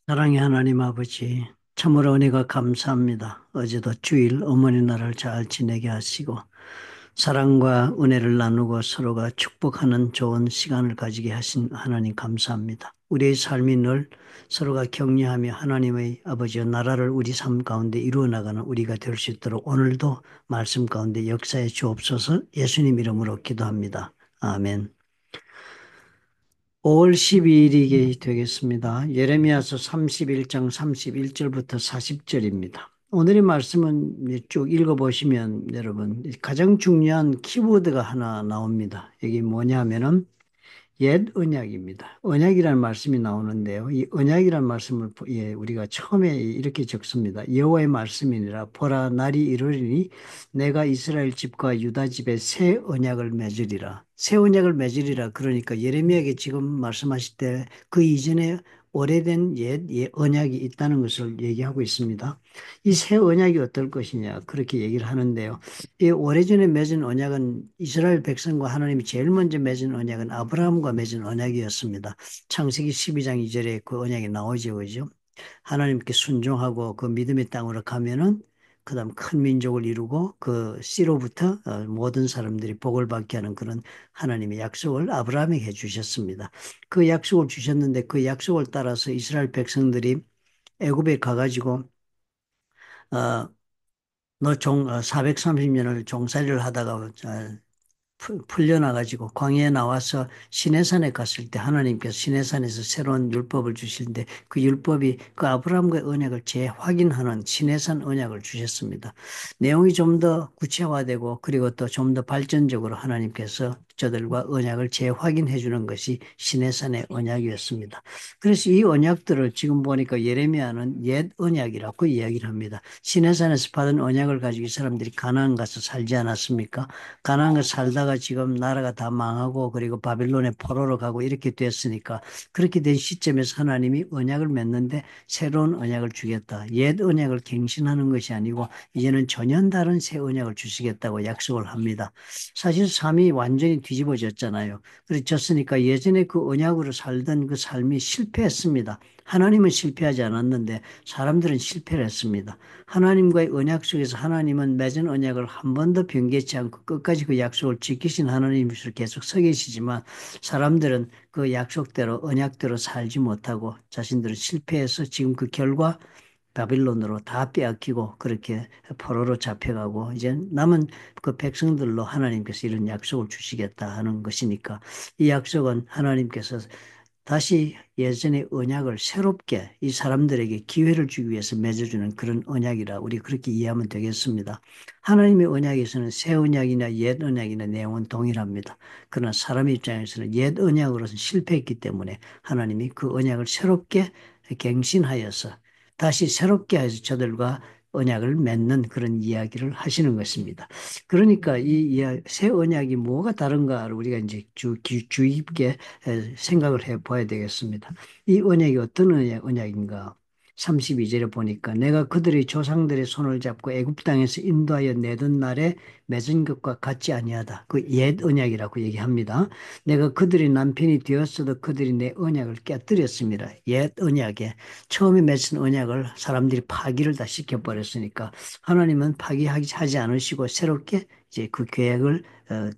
사랑의 하나님 아버지, 참으로 은혜가 감사합니다. 어제도 주일 어머니 날을 잘 지내게 하시고, 사랑과 은혜를 나누고 서로가 축복하는 좋은 시간을 가지게 하신 하나님 감사합니다. 우리의 삶이 늘 서로가 격려하며 하나님의 아버지의 나라를 우리 삶 가운데 이루어 나가는 우리가 될 수 있도록 오늘도 말씀 가운데 역사에 주옵소서. 예수님 이름으로 기도합니다. 아멘. 5월 12일이 되겠습니다. 예레미야서 31장 31절부터 40절입니다. 오늘의 말씀은 쭉 읽어보시면 여러분 가장 중요한 키워드가 하나 나옵니다. 이게 뭐냐면은 옛 언약입니다. 언약이라는 말씀이 나오는데요. 이 언약이라는 말씀을 우리가 처음에 이렇게 적습니다. 여호와의 말씀이니라 보라 날이 이르리니 내가 이스라엘 집과 유다 집에 새 언약을 맺으리라. 새 언약을 맺으리라. 그러니까 예레미야에게 지금 말씀하실 때 그 이전에 오래된 옛 언약이 있다는 것을 얘기하고 있습니다. 이 새 언약이 어떨 것이냐 그렇게 얘기를 하는데요. 이 오래전에 맺은 언약은 이스라엘 백성과 하나님이 제일 먼저 맺은 언약은 아브라함과 맺은 언약이었습니다. 창세기 12장 2절에 그 언약이 나오죠, 그죠? 하나님께 순종하고 그 믿음의 땅으로 가면은 그다음 큰 민족을 이루고 그 씨로부터 모든 사람들이 복을 받게 하는 그런 하나님의 약속을 아브라함에게 해주셨습니다. 그 약속을 주셨는데 그 약속을 따라서 이스라엘 백성들이 애굽에 가가지고 어, 너 430년을 종살이를 하다가 풀려나가지고 광야에 나와서 시내산에 갔을 때 하나님께서 시내산에서 새로운 율법을 주시는데 그 율법이 그 아브라함과의 언약을 재확인하는 시내산 언약을 주셨습니다. 내용이 좀 더 구체화되고 그리고 또 좀 더 발전적으로 하나님께서 저들과 언약을 재확인해 주는 것이 시내산의 언약이었습니다. 그래서 이 언약들을 지금 보니까 예레미야는 옛 언약이라고 이야기를 합니다. 시내산에서 받은 언약을 가지고 이 사람들이 가나안 가서 살지 않았습니까? 가나안에 살다가 지금 나라가 다 망하고 그리고 바빌론의 포로로 가고 이렇게 됐으니까 그렇게 된 시점에서 하나님이 언약을 맺는데 새로운 언약을 주겠다. 옛 언약을 갱신하는 것이 아니고 이제는 전혀 다른 새 언약을 주시겠다고 약속을 합니다. 사실 삶이 완전히 뒤집어졌잖아요. 그렇졌으니까 예전에 그 언약으로 살던 그 삶이 실패했습니다. 하나님은 실패하지 않았는데 사람들은 실패를 했습니다. 하나님과의 언약 속에서 하나님은 맺은 언약을 한 번도 변개치 않고 끝까지 그 약속을 지키신 하나님이시로 계속 서 계시지만 사람들은 그 약속대로 언약대로 살지 못하고 자신들은 실패해서 지금 그 결과 바빌론으로 다 빼앗기고 그렇게 포로로 잡혀가고 이제 남은 그 백성들로 하나님께서 이런 약속을 주시겠다 하는 것이니까 이 약속은 하나님께서 다시 예전의 언약을 새롭게 이 사람들에게 기회를 주기 위해서 맺어주는 그런 언약이라 우리 그렇게 이해하면 되겠습니다. 하나님의 언약에서는 새 언약이나 옛 언약이나 내용은 동일합니다. 그러나 사람 입장에서는 옛 언약으로서 실패했기 때문에 하나님이 그 언약을 새롭게 갱신하여서 다시 새롭게 해서 저들과 언약을 맺는 그런 이야기를 하시는 것입니다. 그러니까 새 언약이 뭐가 다른가를 우리가 이제 주의 깊게 생각을 해 봐야 되겠습니다. 이 언약이 어떤 언약인가? 32절에 보니까 내가 그들의 조상들의 손을 잡고 애굽 땅에서 인도하여 내던 날에 맺은 것과 같지 아니하다. 그 옛 언약이라고 얘기합니다. 내가 그들의 남편이 되었어도 그들이 내 언약을 깨뜨렸습니다. 옛 언약에 처음에 맺은 언약을 사람들이 파기를 다 시켜버렸으니까 하나님은 파기하지 않으시고 새롭게 이제 그 계획을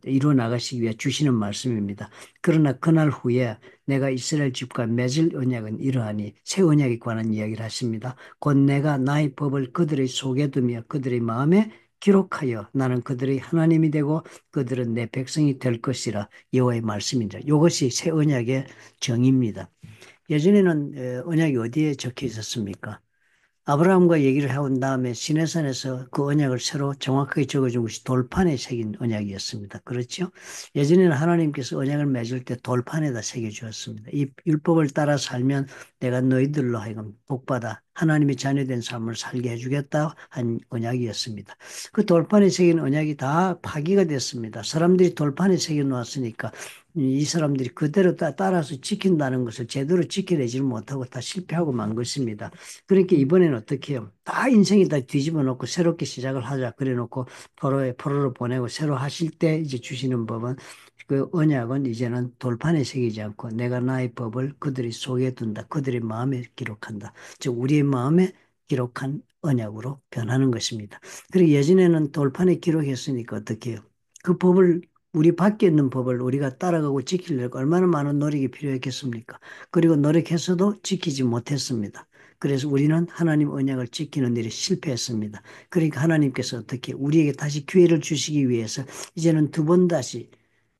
이루어 나가시기 위해 주시는 말씀입니다. 그러나 그날 후에 내가 이스라엘 집과 맺을 언약은 이러하니 새 언약에 관한 이야기를 하십니다. 곧 내가 나의 법을 그들의 속에 두며 그들의 마음에 기록하여 나는 그들의 하나님이 되고 그들은 내 백성이 될 것이라 여호와의 말씀입니다. 이것이 새 언약의 정의입니다. 예전에는 언약이 어디에 적혀 있었습니까? 아브라함과 얘기를 해온 다음에 시내산에서 그 언약을 새로 정확하게 적어준 것이 돌판에 새긴 언약이었습니다. 그렇죠? 예전에는 하나님께서 언약을 맺을 때 돌판에다 새겨주었습니다. 이 율법을 따라 살면 내가 너희들로 하여금 복받아 하나님의 자녀된 삶을 살게 해주겠다 한 언약이었습니다. 그 돌판에 새긴 언약이 다 파기가 됐습니다. 사람들이 돌판에 새겨 놓았으니까 이 사람들이 그대로 따라서 지킨다는 것을 제대로 지켜내지를 못하고 다 실패하고 만 것입니다. 그러니까 이번에는 어떻게 해요? 다 인생이 다 뒤집어 놓고 새롭게 시작을 하자. 그래 놓고 포로로 보내고 새로 하실 때 이제 주시는 법은 그 언약은 이제는 돌판에 새기지 않고 내가 나의 법을 그들이 속에 둔다. 그들의 마음에 기록한다. 즉 우리의 마음에 기록한 언약으로 변하는 것입니다. 그리고 예전에는 돌판에 기록했으니까 어떻게 해요? 그 법을 우리 밖에 있는 법을 우리가 따라가고 지키려고 얼마나 많은 노력이 필요했겠습니까? 그리고 노력해서도 지키지 못했습니다. 그래서 우리는 하나님 언약을 지키는 일에 실패했습니다. 그러니까 하나님께서 어떻게 우리에게 다시 기회를 주시기 위해서 이제는 두 번 다시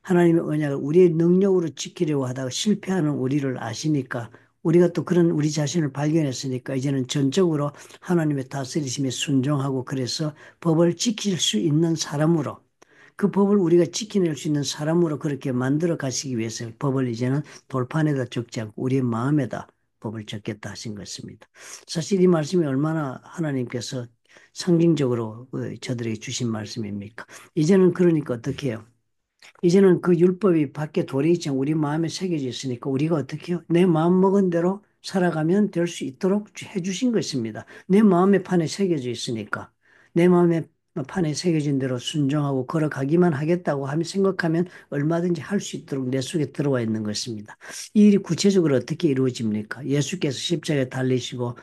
하나님의 언약을 우리의 능력으로 지키려고 하다가 실패하는 우리를 아시니까 우리가 또 그런 우리 자신을 발견했으니까 이제는 전적으로 하나님의 다스리심에 순종하고 그래서 법을 지킬 수 있는 사람으로 그 법을 우리가 지켜낼 수 있는 사람으로 그렇게 만들어 가시기 위해서 법을 이제는 돌판에다 적지 않고 우리의 마음에다 법을 적겠다 하신 것입니다. 사실 이 말씀이 얼마나 하나님께서 상징적으로 저들에게 주신 말씀입니까? 이제는 그러니까 어떻게 해요? 이제는 그 율법이 밖에 돌에 있지 않고 우리 마음에 새겨져 있으니까 우리가 어떻게 해요? 내 마음 먹은 대로 살아가면 될 수 있도록 해주신 것입니다. 내 마음의 판에 새겨져 있으니까. 내 마음의 판에 새겨진 대로 순종하고 걸어가기만 하겠다고 하면 생각하면 얼마든지 할 수 있도록 내 속에 들어와 있는 것입니다. 이 일이 구체적으로 어떻게 이루어집니까? 예수께서 십자가에 달리시고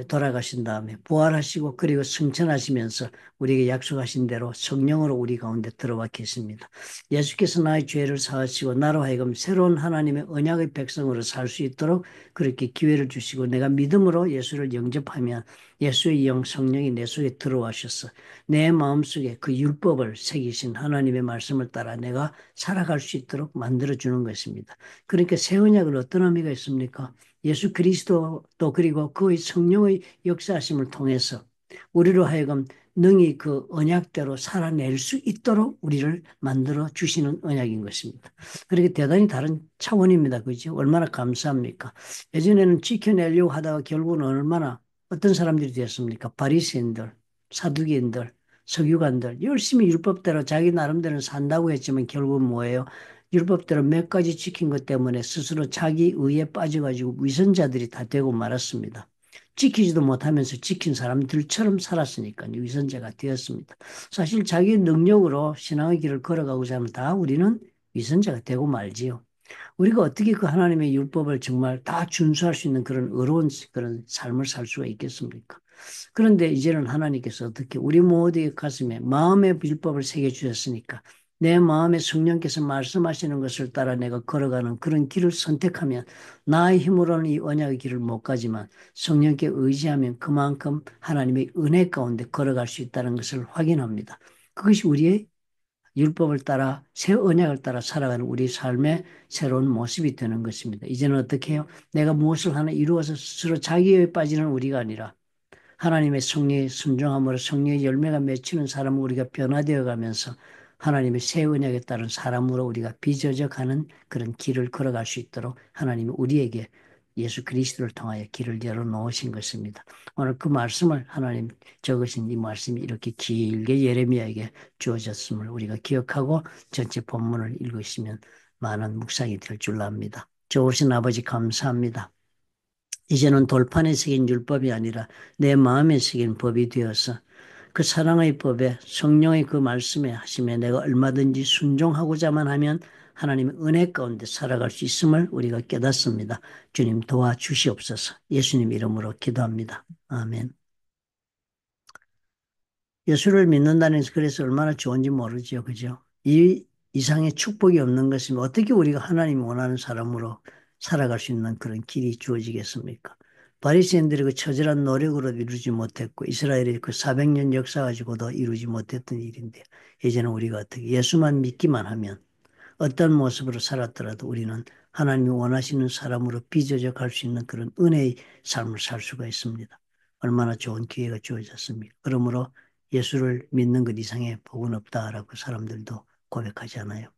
돌아가신 다음에 부활하시고 그리고 승천하시면서 우리에게 약속하신 대로 성령으로 우리 가운데 들어와 계십니다. 예수께서 나의 죄를 사하시고 나로 하여금 새로운 하나님의 언약의 백성으로 살 수 있도록 그렇게 기회를 주시고 내가 믿음으로 예수를 영접하면 예수의 영 성령이 내 속에 들어와셔서 내 마음속에 그 율법을 새기신 하나님의 말씀을 따라 내가 살아갈 수 있도록 만들어주는 것입니다. 그러니까 새 언약은 어떤 의미가 있습니까? 예수 그리스도 또 그리고 그의 성령의 역사하심을 통해서 우리로 하여금 능히 그 언약대로 살아낼 수 있도록 우리를 만들어 주시는 언약인 것입니다. 그렇게 대단히 다른 차원입니다. 그죠? 얼마나 감사합니까? 예전에는 지켜내려고 하다가 결국은 얼마나 어떤 사람들이 됐습니까? 바리새인들, 사두개인들, 서기관들 열심히 율법대로 자기 나름대로 산다고 했지만 결국은 뭐예요? 율법대로 몇 가지 지킨 것 때문에 스스로 자기 의에 빠져가지고 위선자들이 다 되고 말았습니다. 지키지도 못하면서 지킨 사람들처럼 살았으니까 위선자가 되었습니다. 사실 자기 능력으로 신앙의 길을 걸어가고자 하면 다 우리는 위선자가 되고 말지요. 우리가 어떻게 그 하나님의 율법을 정말 다 준수할 수 있는 그런 의로운 그런 삶을 살 수가 있겠습니까? 그런데 이제는 하나님께서 어떻게 우리 모두의 가슴에 마음의 율법을 새겨주셨으니까 내 마음에 성령께서 말씀하시는 것을 따라 내가 걸어가는 그런 길을 선택하면 나의 힘으로는 이 언약의 길을 못 가지만 성령께 의지하면 그만큼 하나님의 은혜 가운데 걸어갈 수 있다는 것을 확인합니다. 그것이 우리의 율법을 따라 새 언약을 따라 살아가는 우리 삶의 새로운 모습이 되는 것입니다. 이제는 어떻게 해요? 내가 무엇을 하나 이루어서 스스로 자기에 빠지는 우리가 아니라 하나님의 성령에 순종함으로 성령의 열매가 맺히는 사람으로 우리가 변화되어 가면서 하나님의 새 언약에 따른 사람으로 우리가 빚어져 가는 그런 길을 걸어갈 수 있도록 하나님이 우리에게 예수 그리스도를 통하여 길을 열어놓으신 것입니다. 오늘 그 말씀을 하나님 적으신 이 말씀이 이렇게 길게 예레미야에게 주어졌음을 우리가 기억하고 전체 본문을 읽으시면 많은 묵상이 될 줄 압니다. 좋으신 아버지 감사합니다. 이제는 돌판에 새긴 율법이 아니라 내 마음에 새긴 법이 되어서 그 사랑의 법에 성령의 그 말씀에 하심에 내가 얼마든지 순종하고자만 하면 하나님의 은혜 가운데 살아갈 수 있음을 우리가 깨닫습니다. 주님 도와주시옵소서. 예수님 이름으로 기도합니다. 아멘. 예수를 믿는다는 것이 그래서 얼마나 좋은지 모르죠. 그죠? 이 이상의 축복이 없는 것이면 어떻게 우리가 하나님이 원하는 사람으로 살아갈 수 있는 그런 길이 주어지겠습니까? 바리새인들이 그 처절한 노력으로 이루지 못했고 이스라엘의 그 400년 역사 가지고도 이루지 못했던 일인데 이제는 우리가 어떻게 예수만 믿기만 하면 어떤 모습으로 살았더라도 우리는 하나님이 원하시는 사람으로 빚어져 갈 수 있는 그런 은혜의 삶을 살 수가 있습니다. 얼마나 좋은 기회가 주어졌습니까? 그러므로 예수를 믿는 것 이상의 복은 없다라고 사람들도 고백하지 않아요.